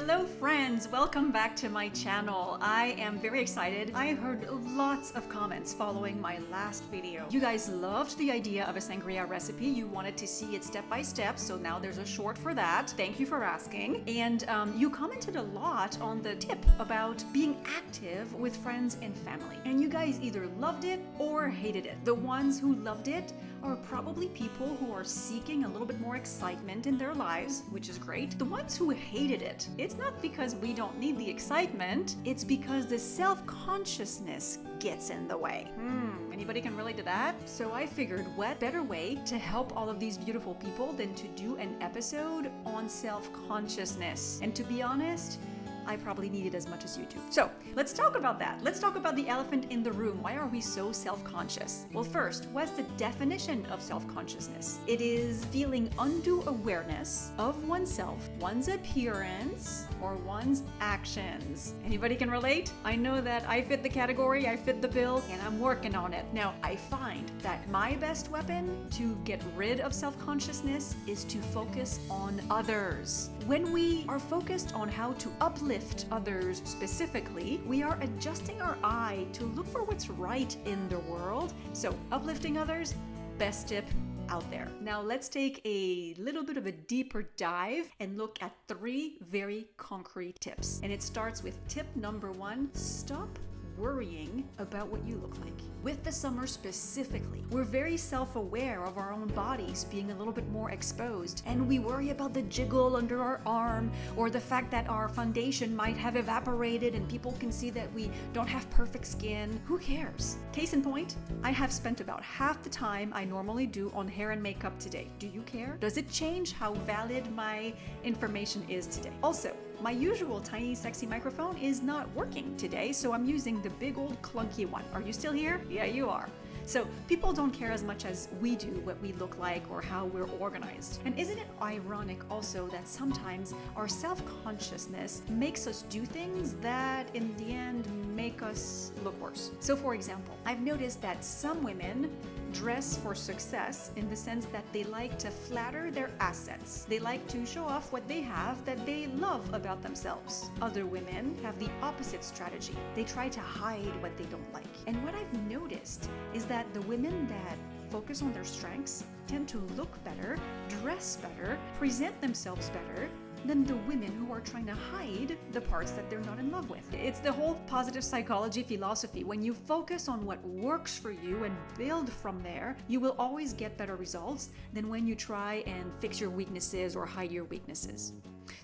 Hello friends, welcome back to my channel. I am very excited. I heard lots of comments following my last video. You guys loved the idea of a sangria recipe. You wanted to see it step by step, so now there's a short for that. Thank you for asking. And you commented a lot on the tip about being active with friends and family. And you guys either loved it or hated it. The ones who loved it are probably people who are seeking a little bit more excitement in their lives, which is great. The ones who hated it, it's not because we don't need the excitement, it's because the self-consciousness gets in the way. Anybody can relate to that? So I figured what better way to help all of these beautiful people than to do an episode on self-consciousness. And to be honest, I probably need it as much as you do. So let's talk about that. Let's talk about the elephant in the room. Why are we so self-conscious? Well, first, what's the definition of self-consciousness? It is feeling undue awareness of oneself, one's appearance, or one's actions. Anybody can relate? I know that I fit the category, I fit the bill, and I'm working on it. Now, I find that my best weapon to get rid of self-consciousness is to focus on others. When we are focused on how to uplift others specifically, we are adjusting our eye to look for what's right in the world. So, uplifting others, best tip out there. Now let's take a little bit of a deeper dive and look at 3 very concrete tips. And it starts with tip number 1, stop worrying about what you look like. With the summer specifically, we're very self-aware of our own bodies being a little bit more exposed, and we worry about the jiggle under our arm or the fact that our foundation might have evaporated and people can see that we don't have perfect skin. Who cares? Case in point, I have spent about half the time I normally do on hair and makeup today. Do you care? Does it change how valid my information is today? Also, my usual tiny sexy microphone is not working today, so I'm using the big old clunky one. Are you still here? Yeah, you are. So people don't care as much as we do what we look like or how we're organized. And isn't it ironic also that sometimes our self-consciousness makes us do things that in the end make us look worse? So for example, I've noticed that some women dress for success in the sense that they like to flatter their assets. They like to show off what they have that they love about themselves. Other women have the opposite strategy. They try to hide what they don't like. And what I've noticed is that the women that focus on their strengths tend to look better, dress better, present themselves better than the women who are trying to hide the parts that they're not in love with. It's the whole positive psychology philosophy. When you focus on what works for you and build from there, you will always get better results than when you try and fix your weaknesses or hide your weaknesses.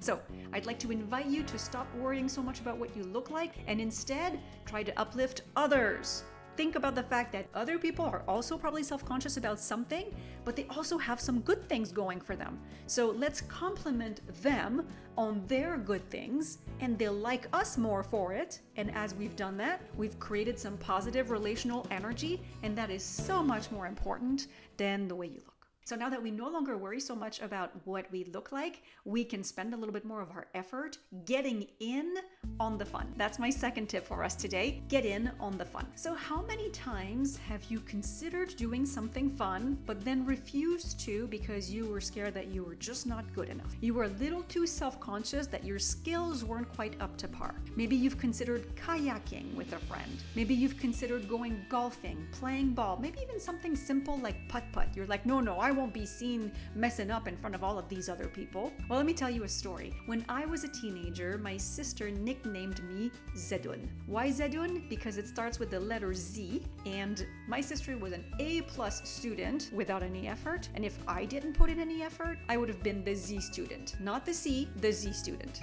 So, I'd like to invite you to stop worrying so much about what you look like and instead try to uplift others. Think about the fact that other people are also probably self-conscious about something, but they also have some good things going for them. So let's compliment them on their good things, and they'll like us more for it. And as we've done that, we've created some positive relational energy, and that is so much more important than the way you look. So now that we no longer worry so much about what we look like, we can spend a little bit more of our effort getting in on the fun. That's my second tip for us today. Get in on the fun. So how many times have you considered doing something fun, but then refused to because you were scared that you were just not good enough? You were a little too self-conscious that your skills weren't quite up to par. Maybe you've considered kayaking with a friend. Maybe you've considered going golfing, playing ball, maybe even something simple like putt-putt. You're like, no, I won't be seen messing up in front of all of these other people. Well, let me tell you a story. When I was a teenager, my sister nicknamed me Zedun. Why Zedun? Because it starts with the letter Z, and my sister was an A+ student without any effort, and if I didn't put in any effort, I would have been the Z student. Not the C, the Z student.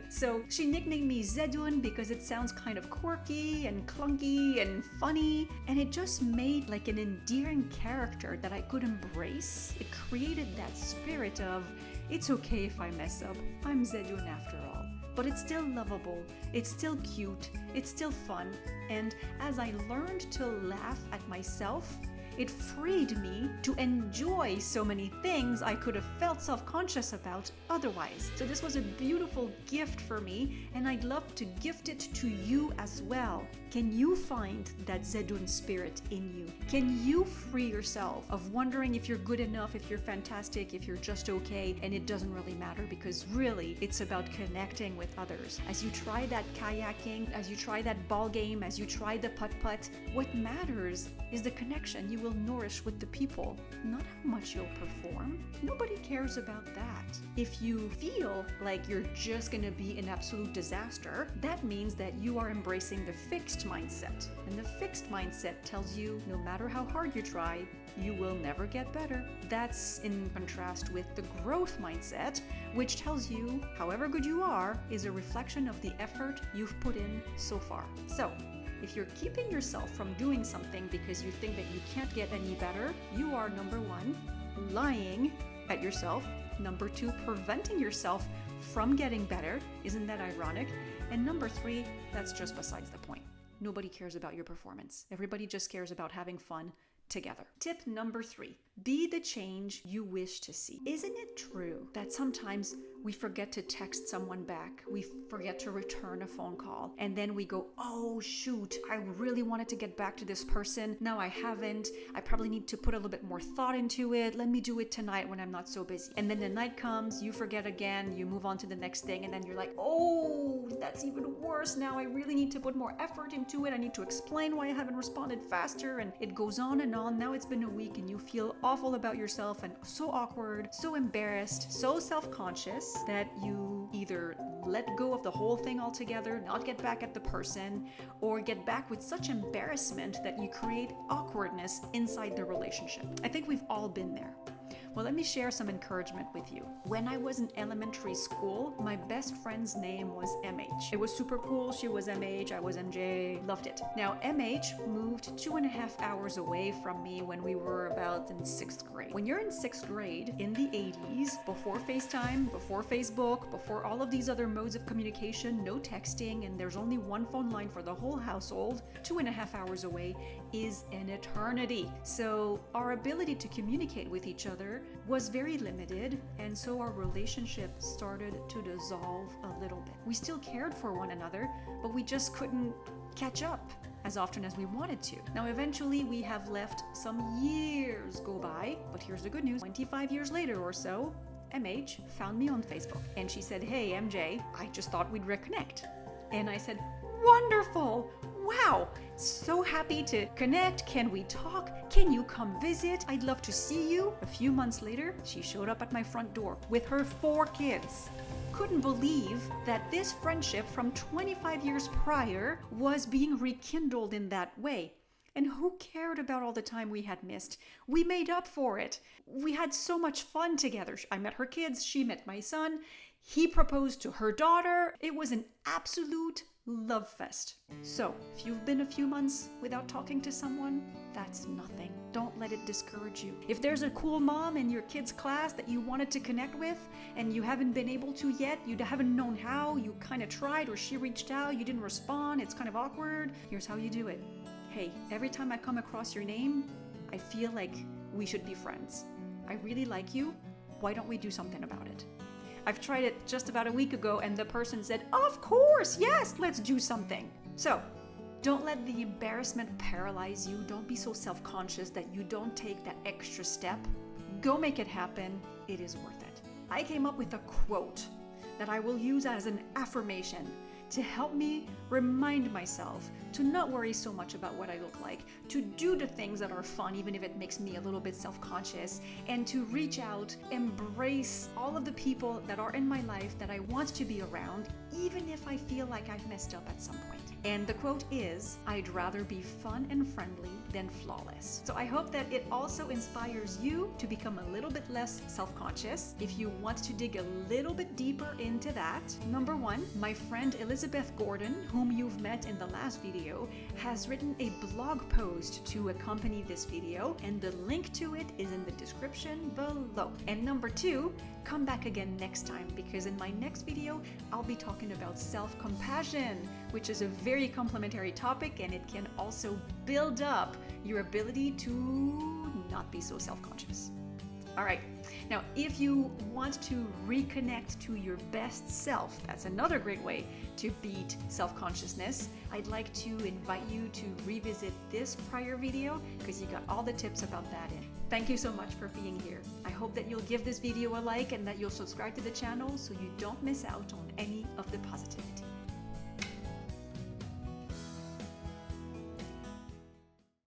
So she nicknamed me Zedun because it sounds kind of quirky and clunky and funny, and it just made like an endearing character that I could embrace. It created that spirit of, it's okay if I mess up, I'm Zedun after all. But it's still lovable, it's still cute, it's still fun, and as I learned to laugh at myself, It freed me to enjoy so many things I could have felt self-conscious about otherwise. So this was a beautiful gift for me, and I'd love to gift it to you as well. Can you find that Zedun spirit in you? Can you free yourself of wondering if you're good enough, if you're fantastic, if you're just okay, and it doesn't really matter, because really it's about connecting with others. As you try that kayaking, as you try that ball game, as you try the putt-putt, what matters is the connection you will nourish with the people, not how much you'll perform. Nobody cares about that. If you feel like you're just gonna be an absolute disaster, that means that you are embracing the fixed mindset. And the fixed mindset tells you no matter how hard you try, you will never get better. That's in contrast with the growth mindset, which tells you however good you are is a reflection of the effort you've put in so far. So, if you're keeping yourself from doing something because you think that you can't get any better, you are, number one, lying at yourself. Number two, preventing yourself from getting better. Isn't that ironic? And number three, that's just besides the point. Nobody cares about your performance. Everybody just cares about having fun together. Tip number 3, be the change you wish to see. Isn't it true that sometimes we forget to text someone back, we forget to return a phone call, and then we go, oh shoot, I really wanted to get back to this person, now I haven't, I probably need to put a little bit more thought into it, let me do it tonight when I'm not so busy. And then the night comes, you forget again, you move on to the next thing, and then you're like, oh, that's even worse, now I really need to put more effort into it, I need to explain why I haven't responded faster, and it goes on and on. Now it's been a week and you feel awful about yourself and so awkward, so embarrassed, so self-conscious that you either let go of the whole thing altogether, not get back at the person, or get back with such embarrassment that you create awkwardness inside the relationship. I think we've all been there. Well, let me share some encouragement with you. When I was in elementary school, my best friend's name was MH. It was super cool. She was MH, I was MJ, loved it. Now, MH moved 2.5 hours away from me when we were about in 6th grade. When you're in 6th grade, in the 80s, before FaceTime, before Facebook, before all of these other modes of communication, no texting, and there's only one phone line for the whole household, 2.5 hours away is an eternity. So our ability to communicate with each other was very limited, and so our relationship started to dissolve a little bit. We still cared for one another, but we just couldn't catch up as often as we wanted to. Now, eventually we have left some years go by, but here's the good news. 25 years later or so, MH found me on Facebook, and she said, hey MJ, I just thought we'd reconnect. And I said, wonderful! Wow, so happy to connect. Can we talk? Can you come visit? I'd love to see you. A few months later, she showed up at my front door with her 4 kids. Couldn't believe that this friendship from 25 years prior was being rekindled in that way. And who cared about all the time we had missed? We made up for it. We had so much fun together. I met her kids, she met my son. He proposed to her daughter. It was an absolute love fest. So, if you've been a few months without talking to someone, that's nothing. Don't let it discourage you. If there's a cool mom in your kid's class that you wanted to connect with and you haven't been able to yet, you haven't known how, you kind of tried or she reached out, you didn't respond, it's kind of awkward, here's how you do it. Hey, every time I come across your name, I feel like we should be friends. I really like you. Why don't we do something about it? I've tried it just about a week ago and the person said, of course, yes, let's do something. So, don't let the embarrassment paralyze you. Don't be so self-conscious that you don't take that extra step. Go make it happen. It is worth it. I came up with a quote that I will use as an affirmation to help me remind myself to not worry so much about what I look like, to do the things that are fun, even if it makes me a little bit self-conscious, and to reach out, embrace all of the people that are in my life that I want to be around, even if I feel like I've messed up at some point. And the quote is, I'd rather be fun and friendly than flawless. So I hope that it also inspires you to become a little bit less self-conscious. If you want to dig a little bit deeper into that, number 1, my friend Elizabeth Gordon, whom you've met in the last video, has written a blog post to accompany this video, and the link to it is in the description below. And number 2, come back again next time, because in my next video, I'll be talking about self-compassion, which is a very complementary topic, and it can also build up your ability to not be so self-conscious. All right, now if you want to reconnect to your best self, that's another great way to beat self-consciousness. I'd like to invite you to revisit this prior video because you got all the tips about that in. Thank you so much for being here. I hope that you'll give this video a like and that you'll subscribe to the channel so you don't miss out on any of the positive.